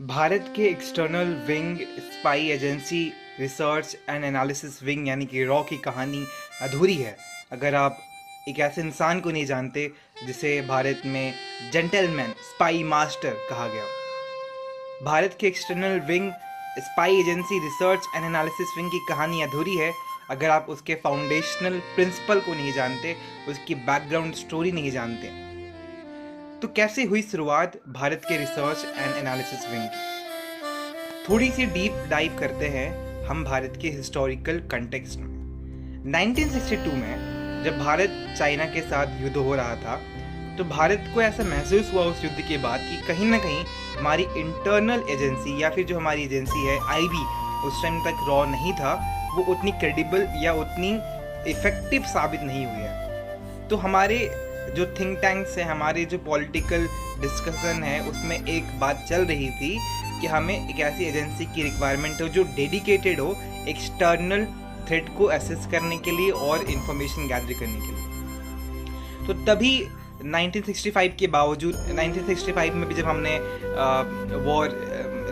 भारत के external wing spy agency research and analysis wing यानी कि रॉ की कहानी अधूरी है अगर आप एक ऐसे इंसान को नहीं जानते जिसे भारत में जेंटलमैन स्पाई मास्टर कहा गया। भारत के external wing spy agency research and analysis wing की कहानी अधूरी है अगर आप उसके फाउंडेशनल प्रिंसिपल को नहीं जानते, उसकी बैकग्राउंड स्टोरी नहीं जानते। तो कैसे हुई शुरुआत भारत के रिसर्च एंड एनालिसिस विंग की? थोड़ी सी डीप डाइव करते हैं हम भारत के हिस्टोरिकल कंटेक्स्ट में। 1962 में जब भारत चाइना के साथ युद्ध हो रहा था तो भारत को ऐसा महसूस हुआ उस युद्ध के बाद कि कहीं ना कहीं हमारी इंटरनल एजेंसी या फिर जो हमारी एजेंसी है आईबी, उस टाइम तक रॉ नहीं था, वो उतनी क्रेडिबल या उतनी इफेक्टिव साबित नहीं हुई है। तो हमारे जो थिंक टैंक्स हैं, हमारे जो पॉलिटिकल डिस्कशन है, उसमें एक बात चल रही थी कि हमें एक ऐसी एजेंसी की रिक्वायरमेंट हो जो डेडिकेटेड हो एक्सटर्नल थ्रेट को असेस करने के लिए और इंफॉर्मेशन गैदर करने के लिए। तो तभी 1965 के बावजूद 1965 में भी जब हमने वॉर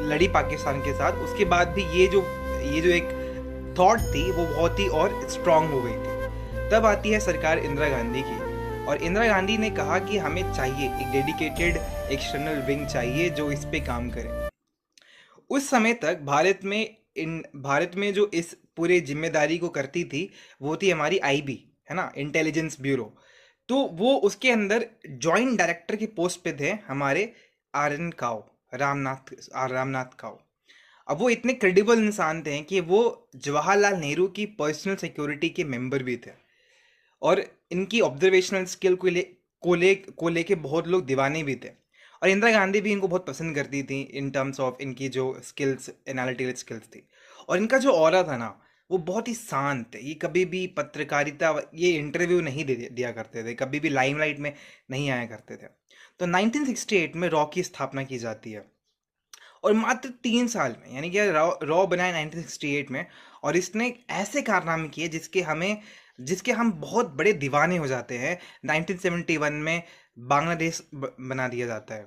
लड़ी पाकिस्तान के साथ, उसके बाद भी ये जो एक थॉट थी वो बहुत ही और स्ट्रांग हो गई थी। तब आती है सरकार इंदिरा गांधी की और इंदिरा गांधी ने कहा कि हमें चाहिए एक डेडिकेटेड एक्सटर्नल विंग चाहिए जो इस पे काम करे। उस समय तक भारत में जो इस पूरे जिम्मेदारी को करती थी वो थी हमारी आईबी, है ना, इंटेलिजेंस ब्यूरो। तो वो उसके अंदर जॉइंट डायरेक्टर के पोस्ट पे थे हमारे रामनाथ काव। अब वो इतने क्रेडिबल इंसान थे कि वो जवाहरलाल नेहरू की पर्सनल सिक्योरिटी के मेंबर भी थे और इनकी ऑब्जर्वेशनल स्किल को लेके बहुत लोग दीवाने भी थे और इंदिरा गांधी भी इनको बहुत पसंद करती थी इन टर्म्स ऑफ इनकी जो स्किल्स, एनालिटिकल स्किल्स थी। और इनका जो ऑरा था ना वो बहुत ही शांत है। ये कभी भी पत्रकारिता, ये इंटरव्यू नहीं दिया करते थे, कभी भी लाइमलाइट में नहीं आया करते थे। तो 1968 में रॉ की स्थापना की जाती है और मात्र 3 साल में, यानी कि रॉ बनाया 1968 में, और इसने ऐसे कारनामे किए जिसके हम बहुत बड़े दीवाने हो जाते हैं। 1971 में बांग्लादेश बना दिया जाता है।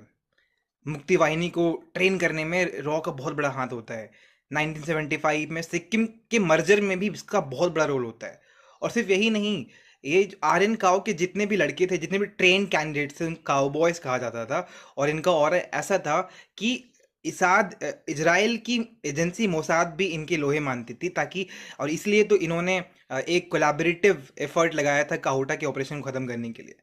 मुक्ति वाहिनी को ट्रेन करने में रॉ का बहुत बड़ा हाथ होता है। 1975 में सिक्किम के मर्जर में भी इसका बहुत बड़ा रोल होता है। और सिर्फ यही नहीं, ये आर्यन काव के जितने भी लड़के थे, जितने भी ट्रेन कैंडिडेट्स थे, काउबॉयज कहा जाता था। और इनका और ऐसा था कि इजराइल की एजेंसी मोसाद भी इनके लोहे मानती थी, ताकि और इसलिए तो इन्होंने एक कोलैबोरेटिव एफर्ट लगाया था काहुटा के ऑपरेशन को ख़त्म करने के लिए।